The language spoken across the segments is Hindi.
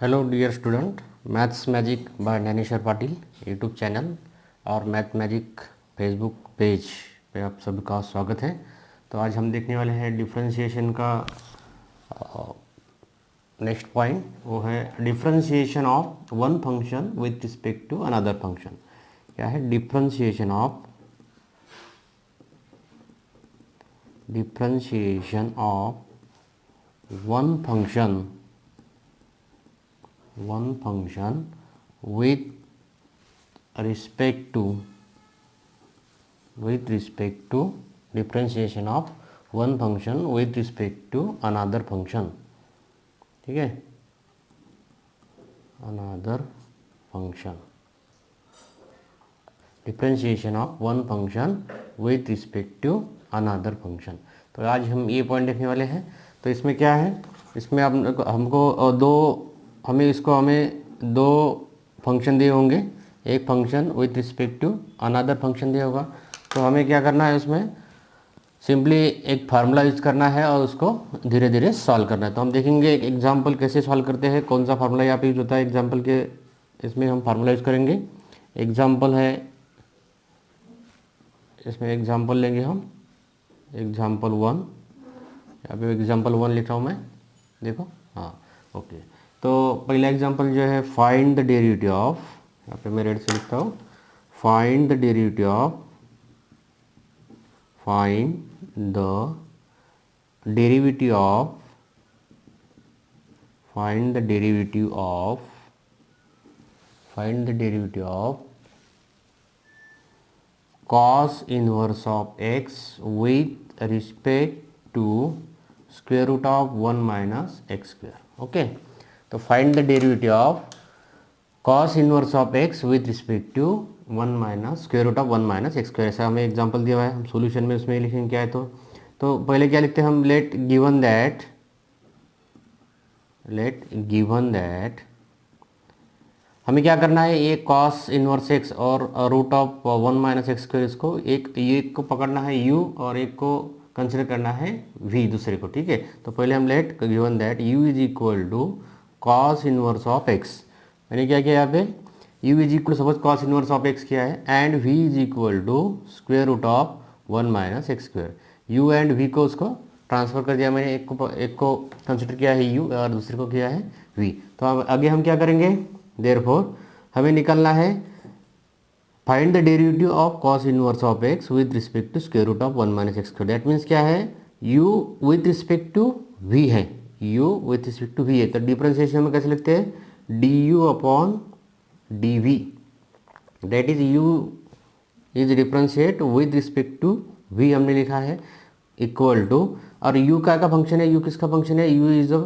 Hello dear student, maths magic by Naineshwar Patil YouTube channel और मैथ मैजिक फेसबुक पेज पे आप सभी का स्वागत है। तो आज हम देखने वाले हैं डिफरेंशिएशन का नेक्स्ट पॉइंट, वो है differentiation of one function with respect to another function. क्या है? Differentiation of one function with respect to differentiation of one function with respect to another function। ठीक है, another function, differentiation of one function with respect to another function. तो आज हम ये पॉइंट देखने वाले हैं। तो इसमें क्या है, इसमें हमें दो फंक्शन दिए होंगे, एक function with respect to another function दिया होगा। तो हमें क्या करना है, उसमें सिंपली एक फार्मूला यूज करना है और उसको धीरे धीरे सॉल्व करना है। तो हम देखेंगे एक एग्जांपल कैसे सॉल्व करते हैं, कौन सा फार्मूला यहाँ पे यूज होता है एग्जांपल के, इसमें हम फार्मूला यूज करेंगे। एग्जांपल है, इसमें एग्जांपल लेंगे हम, एग्जांपल 1, यहाँ पे एग्जांपल 1 लिख रहा हूँ मैं, देखो, हाँ ओके। तो पहला एग्जांपल जो है, फाइंड द डेरिवेटिव ऑफ, यहाँ पे मैं रेड से लिखता हूँ, find the derivative of cos inverse of x with respect to square root of 1 minus x square। Okay, तो find the derivative of cos inverse of x with respect to 1 minus square root of 1 minus x square. ऐसा हमें एग्जांपल दिया हुआ है, हम सॉल्यूशन में उसमें लिखेंगे क्या है। तो पहले क्या लिखते हैं हम, लेट गिवन दैट हमें क्या करना है, ये cos इनवर्स x और root of 1 minus x square, इसको एक को पकड़ना है u और एक को कंसिडर करना है v दूसरे को। ठीक है, तो पहले हम let given that u is equal to cos inverse of x, मैंने क्या किया यहाँ पे, u is equal suppose cos inverse of x किया है, and v is equal to square root of 1 minus x square. u and v को उसको ट्रांसफर कर दिया मैंने, एक को कंसिडर किया है u और दूसरे को किया है v। तो अब आगे हम क्या करेंगे, देयरफॉर हमें निकालना है find the derivative of cos inverse of x with respect to square root of 1 minus x square. That means क्या है, u with respect to v है, u with respect to v है। तो डिफरेंशिएशन में कैसे लिखते हैं, du upon dv, that is u is differentiate with respect to v हमने लिखा है, इक्वल टू, और u का फंक्शन है, u किसका फंक्शन है, u is a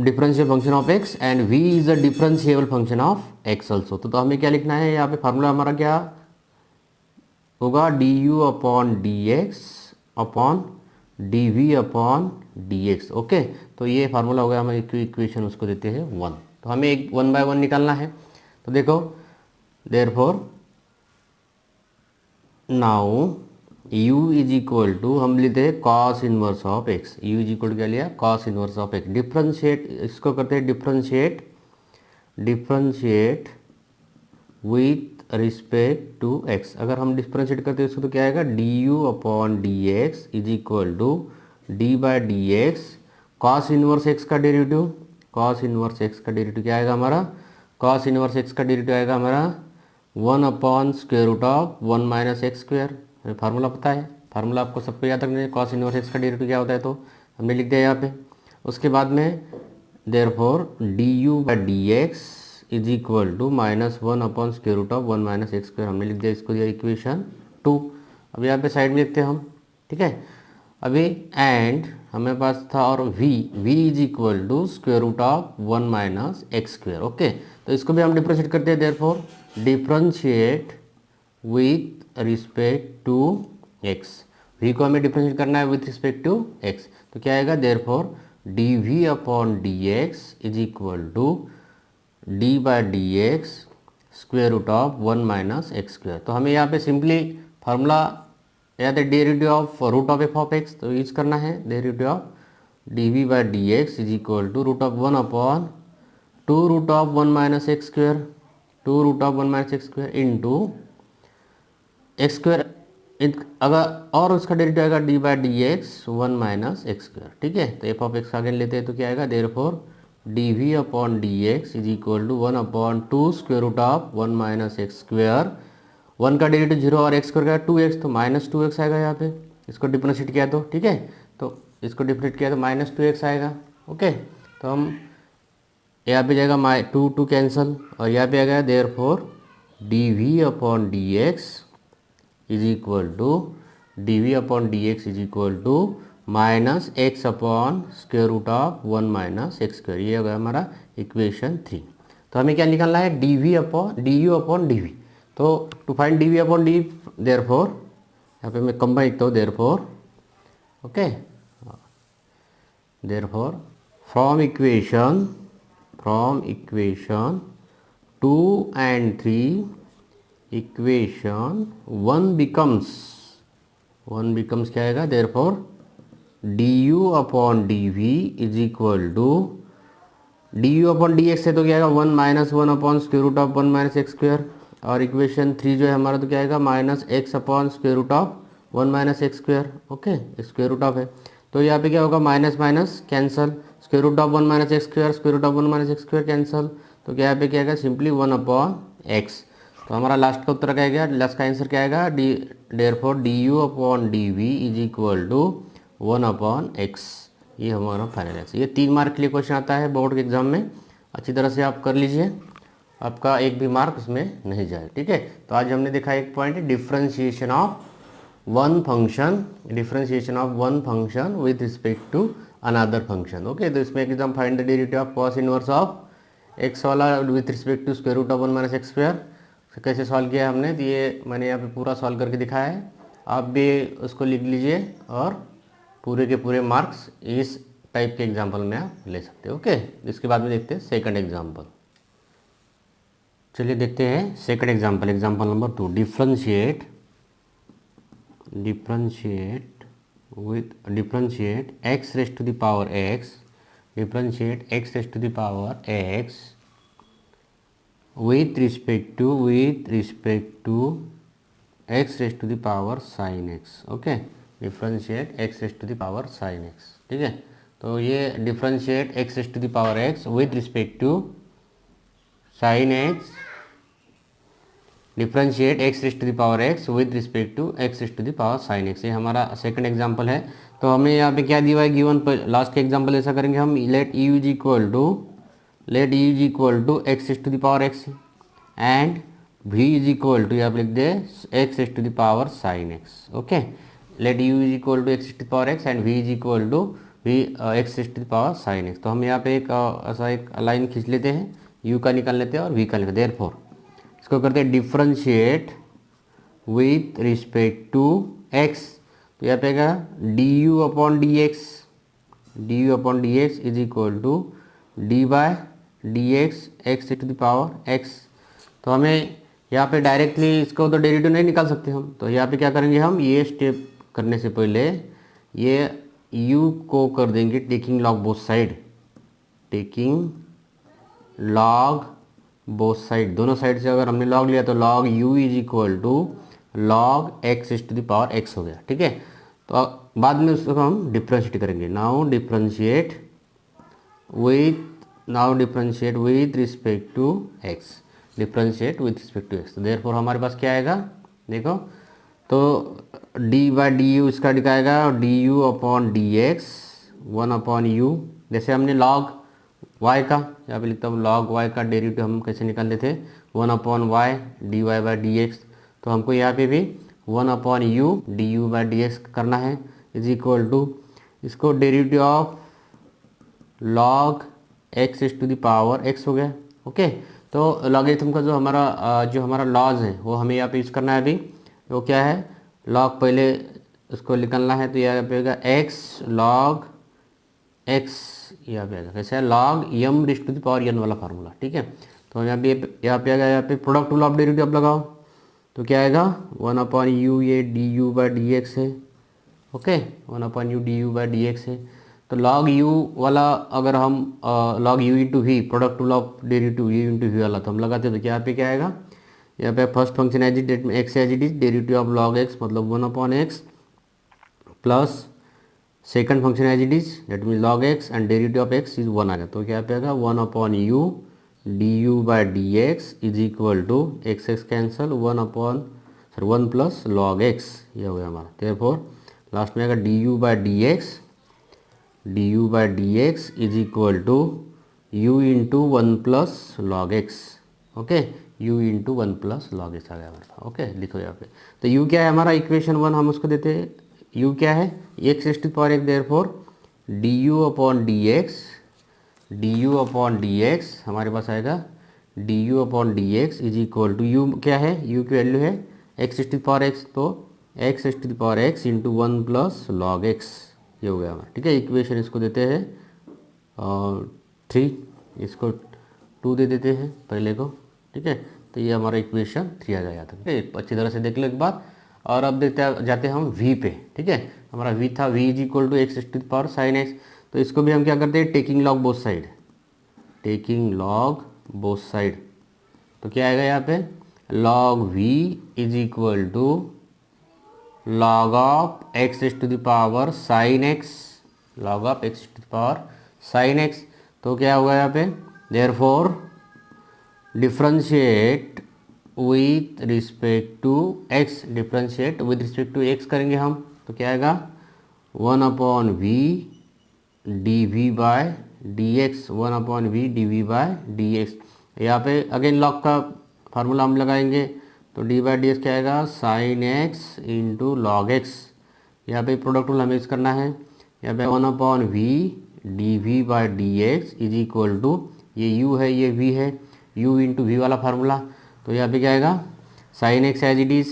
differential function of x and v is a differentiable function of x also. तो हमें क्या लिखना है, यहाँ पे फार्मूला हमारा क्या होगा, du upon dx upon dv upon dx। Okay, तो ये फार्मूला हो गया, हमें इक्वेशन उसको देते हैं 1। तो हमें एक 1 बाय 1 निकालना है। तो देखो, therefore now u is equal to, हम लेते हैं cos inverse of x, u is equal to क्या लिया, cos inverse of x। Differentiate इसको करते हैं, differentiate with respect to x। अगर हम डिफरेंशिएट करते हैं इसको तो क्या आएगा, du upon dx is equal to d by D x, cos inverse x का डेरिवेटिव, cos इनवर्स x का डेरिवेटिव क्या आएगा हमारा, cos इनवर्स x का डेरिवेटिव आएगा हमारा 1 upon square root of 1 minus x square. Formula पता है, फार्मूला आपको सबको याद रखना है, cos इनवर्स x का डेरिवेटिव क्या होता है, तो हमने लिख दिया यहाँ पे। उसके बाद में therefore du by D x is equal to minus 1 upon square root of 1 minus x square, हमने लिख दिया, इसको दिया इक्वेशन 2। अब यहाँ पे साइड में लिखते हैं हम, ठीक है। अभी एंड हमें पास था, और v is equal to square root of 1 minus x square. Okay, तो इसको भी हम डिफरेंशिएट करते हैं, therefore differentiate with respect to x, v को हमें डिफरेंशिएट करना है विथ रिस्पेक्ट टू x। तो क्या आएगा, therefore dv upon dx is equal to d by D x square root of 1 minus x square. तो हमें यहाँ पे सिंपली फार्मूला याद है, derivative of root of f of x, तो यूज करना है derivative of dv by D x is equal to root of 1 upon two root of 1 minus x square, two root of 1 minus x square into x square, अगर और उसका डेरिवेटिव आएगा D by D x 1 minus x square. ठीक है, तो एफ ऑफ एक्स आगे लेते हैं तो क्या आएगा, therefore d we upon D x is equal to 1 upon two square root of 1 minus x square. 1 का डेरिवेटिव 0 और एक्स स्क्वेयर का 2x, तो माइनस 2x आएगा यहाँ पे, इसको डिफरेंशिएट किया तो। ठीक है, तो इसको डिफरेंशिएट किया तो माइनस 2x आएगा। ओके, तो हम यहाँ पे जाएगा टू टू कैंसल, और यहाँ पे आ गया therefore d we upon D x is equal to d we upon D x is equal to minus x upon square root of 1 minus x square. ये हो गया हमारा इक्वेशन 3। तो हमें क्या निकालना है, D we upon D you upon D V. तो to find D we upon D, therefore यहाँ पे मैं कंबाइन लिखता हूँ, therefore okay, therefore from equation 2 and 3 equation 1 becomes क्या आएगा, therefore D you upon D we is equal to D you upon D X है तो क्या आएगा 1 minus 1 upon square root of 1 minus x square, और इक्वेशन 3 जो है हमारा तो क्या आएगा minus x upon square root of 1 minus x square. Okay, square root of है तो यहाँ पे क्या होगा, minus minus cancel, square root of 1 minus x square, square root of 1 minus x square cancel, तो क्या यहाँ पे क्या आएगा, सिंपली 1 अपॉन एक्स। तो हमारा लास्ट का उत्तर क्या आएगा, लास्ट का आंसर क्या आएगा, therefore D you upon D we is equal to 1 upon x. ये हमारा फाइनल आंसर। ये 3 मार्क के लिए क्वेश्चन आता है बोर्ड के एग्जाम में, अच्छी तरह से आप कर लीजिए, आपका एक भी मार्क उसमें नहीं जाए। ठीक है, तो आज हमने देखा एक point differentiation of one function, differentiation of one function with respect to another function. Okay, तो इसमें एकदम find the derivative of cos inverse of X वाला with respect to square root of 1 minus x square कैसे सॉल्व किया हमने, तो ये मैंने यहाँ पे पूरा सॉल्व करके दिखाया है, आप भी उसको लिख लीजिए और पूरे के पूरे मार्क्स इस टाइप के एग्जाम्पल में आप ले सकते हो। ओके, इसके बाद में देखते हैं सेकंड एग्जाम्पल। चलिए देखते हैं second example, example number 2। Differentiate x raised to the power x, differentiate x raised to the power x with respect to x raised to the power sin x। Okay, differentiate x raised to the power sin x। ठीक है, तो ये differentiate x raised to the power x with respect to sin x, differentiate x raised to the power x with respect to x raised to the power sin x। ये हमारा सेकंड एग्जांपल है। तो हमें यहाँ पे क्या दिया हुआ है, गिवन पर लास्ट के एग्जांपल ऐसा करेंगे हम, let u is equal to x raised to the power x and v is equal to, यहाँ पे लिख दे x raised to the power sin x। Okay, let u is equal to x raised to the power x and v is equal to x raised to the power sin x। तो हम यहाँ पे एक ऐसा एक लाइन खींच लेते हैं, u का निकाल लेते हैं और v का निकाल, देयरफॉर इसको करते हैं differentiate with respect to x। तो यहाँ पे आएगा d you upon D x is equal to d by d x to the power x। तो हमें यहाँ पे डायरेक्टली इसको तो डेरिवेटिव नहीं निकाल सकते हम, तो यहाँ पे क्या करेंगे हम, ये स्टेप करने से पहले ये u को कर देंगे taking log both side, taking log both side, दोनों साइड से अगर हमने लॉग लिया तो log u is equal to log x to the power x हो गया। ठीक है, तो बाद में उसको हम डिफरेंशिएट करेंगे। Now differentiate with respect to x, differentiate with respect to x। तो देयरफॉर हमारे पास क्या आएगा, देखो तो d बाई डी यू इसका दिखाएगा D you upon D x 1 upon you, जैसे हमने लॉग y का यहाँ पे लिखता हूँ, लॉग y का डेरिवेटिव हम कैसे निकाल लेते हैं, 1 upon y d y by D x. तो हमको यहाँ पे भी 1 upon U D you by D x करना है इज इक्वल टू इसको derivative of log x to the power x हो गया। ओके, तो लॉगरिथम का जो हमारा लॉज है वो हमें यहाँ पे यूज़ करना है अभी, वो क्या है, लॉग पहले उसको निकालना है, तो यहाँ पे होगा x लॉग x, यहाँ पे आएगा कैसे है, log m raise to the power n वाला फार्मूला। ठीक है, तो यहाँ पे आएगा, यहाँ पे प्रोडक्ट रूल ऑफ डेरिवेटिव आप लगाओ तो क्या आएगा 1 अपॉन यू, ये D you by D X है। Okay, 1 upon U D you by D X है। तो log u वाला अगर हम log u into V, product to log derivative u into we वाला तो हम लगाते हैं तो क्या पे क्या आएगा, यहाँ पे फर्स्ट फंक्शन एज इट में x as it is, derivative of log x मतलब 1/x plus second function as it is that mean log x and derivative of x is 1 आ गया, तो क्या पे आएगा 1/u du/dx is equal to x cancel 1 plus log x, ये हो गया हमारा। देयरफॉर लास्ट में आएगा du/dx is equal to u into 1 plus log x, okay, u into 1 plus log x आ गया हमारा। ओके, लिखो यहाँ पे। तो u क्या है हमारा, इक्वेशन 1 हम उसको देते हैं, u क्या है x⁻1, देयरफॉर du/dx हमारे पास आएगा du/dx is equal to u क्या है, u की वैल्यू है x⁻x, तो x⁻x into 1 plus log x, ये हो गया हमारा। ठीक है, इक्वेशन इसको देते हैं 3, इसको 2 दे देते हैं पहले को। ठीक है, तो ये हमारा इक्वेशन 3 आ जाएगा। ठीक है, अच्छी तरह से देख लो एक बार। और अब देखते जाते हैं हम v पे। ठीक है, हमारा v था, v is equal to x⁻sin x, तो इसको भी हम क्या करते हैं, टेकिंग लॉग बोथ साइड, तो क्या आएगा यहाँ पे log v is equal to log of x⁻sin x, तो क्या होगा यहाँ पे, therefore differentiate with respect to x, differentiate with respect to x करेंगे हम, तो क्या आएगा 1/v dv/dx, 1/v dv/dx। यहाँ पे अगेन लॉग का फार्मूला हम लगाएंगे, तो d/dx क्या आएगा sin x into log x, यहाँ पे प्रोडक्ट रूल हमें यूज करना है। यहाँ पे 1/v dv/dx is equal to, ये u है ये v है, u इंटू वी वाला फार्मूला, तो यहाँ पे क्या आएगा sin x as it is,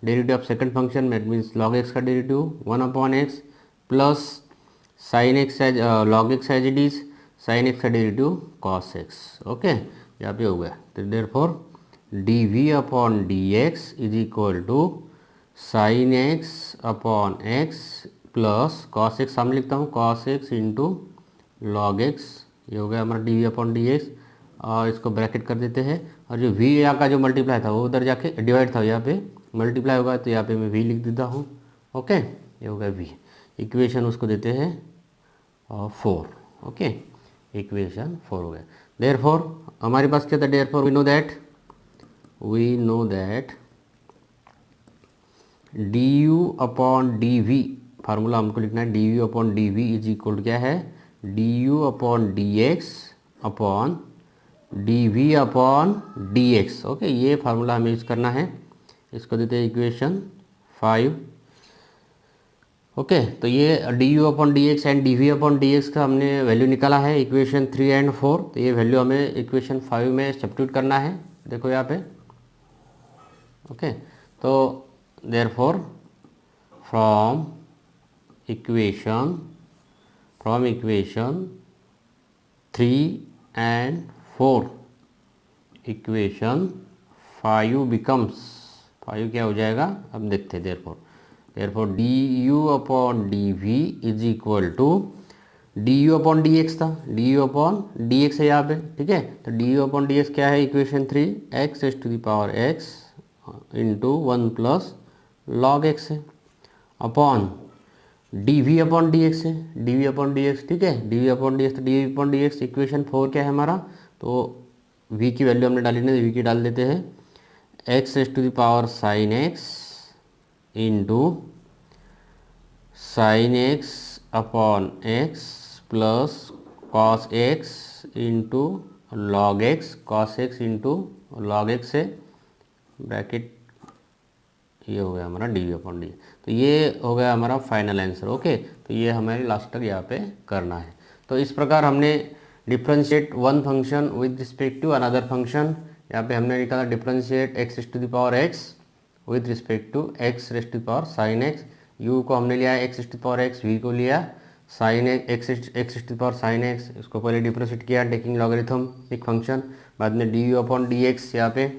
derivative of second function that means log x का derivative 1/x plus sin x as log x as it is, sin x का डेरिवेटिव cos x। ओके, यहाँ पे हो गया, तो therefore dv/dx is equal to sin x upon x plus cos x, सामने लिखता हूँ cos x into log x, ये हो गया हमारा dv/dx, और इसको ब्रैकेट कर देते हैं, और जो v यहाँ का जो मल्टीप्लाई था वो उधर जाके डिवाइड था, यहाँ पे मल्टीप्लाई होगा, तो यहाँ पे मैं v लिख देता हूँ। ओके, ये हो गया v, इक्वेशन उसको देते हैं 4। ओके, इक्वेशन 4 हो गया। देयरफॉर हमारे पास क्या था, therefore we know that du/dv, formula हमको लिखना है du/dv इज इक्वल क्या है du/dx अपॉन dv/dx। ओके, ये फार्मूला हमें यूज करना है, इसको देते हैं इक्वेशन 5। ओके, तो ये du/dx एंड dv/dx का हमने वैल्यू निकाला है इक्वेशन 3 एंड 4, तो ये वैल्यू हमें इक्वेशन 5 में सब्स्टिट्यूट करना है, देखो यहाँ पे। ओके, तो therefore from equation 3 and 4 equation 5 becomes, 5 क्या हो जाएगा अब देखते हैं। Therefore du/dv is equal to du/dx था, du/dx है यहाँ पे। ठीक है, तो du/dx क्या है, equation 3 x⁻x into 1 plus log x है, अपॉन dv/dx है, dv/dx। ठीक है, dv/dx, तो dv/dx इक्वेशन 4 क्या है हमारा, तो v की वैल्यू हमने डाली नहीं, v की डाल देते हैं x⁻sin x into sin x upon x plus cos x into log x, cos x into log x है, ब्रैकेट, ये हो गया हमारा dv/dx। तो ये हो गया हमारा फाइनल आंसर। ओके, तो ये हमें लास्ट तक यहाँ पे करना है। तो इस प्रकार हमने differentiate one function with respect to another function, यहाँ पे हमने निकाला differentiate x⁻x with respect to x⁻sin x, u को हमने लिया x⁻x, v को लिया sin x⁻sin x, इसको पहले डिफ्रेंशिएट किया टेकिंग लॉगरिथम एक फंक्शन, बाद में du/dx यहाँ पे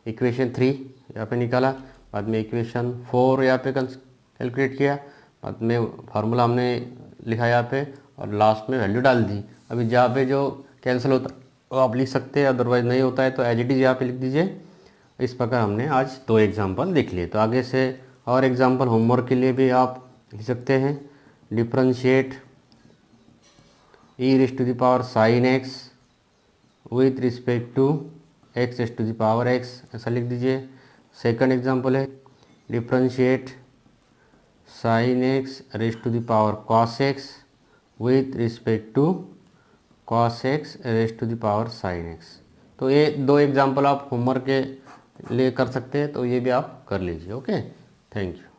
इक्वेशन 3 यहाँ पे निकाला, बाद में इक्वेशन 4 यहाँ पे कैलकुलेट किया, बाद में फार्मूला हमने लिखा यहाँ पे, और लास्ट में वैल्यू डाल दी। अभी जहाँ पे जो कैंसिल होता है वो आप लिख सकते हैं, अदरवाइज नहीं होता है तो एज इट इज़ यहाँ पे लिख दीजिए। इस प्रकार हमने आज 2 एग्जाम्पल देख लिए। तो आगे से और एग्जाम्पल होमवर्क के लिए भी आप लिख सकते हैं। Differentiate e raise to the power sine x with respect to x raise to the power x, ऐसा लिख दीजिए। सेकंड एग्जाम्पल है differentiate sine x raise to the power cos x with respect to cos x raise to the power sine x. तो ये 2 एग्जाम्पल आप होमवर्क के लिए कर सकते हैं, तो ये भी आप कर लीजिए। Okay, thank you.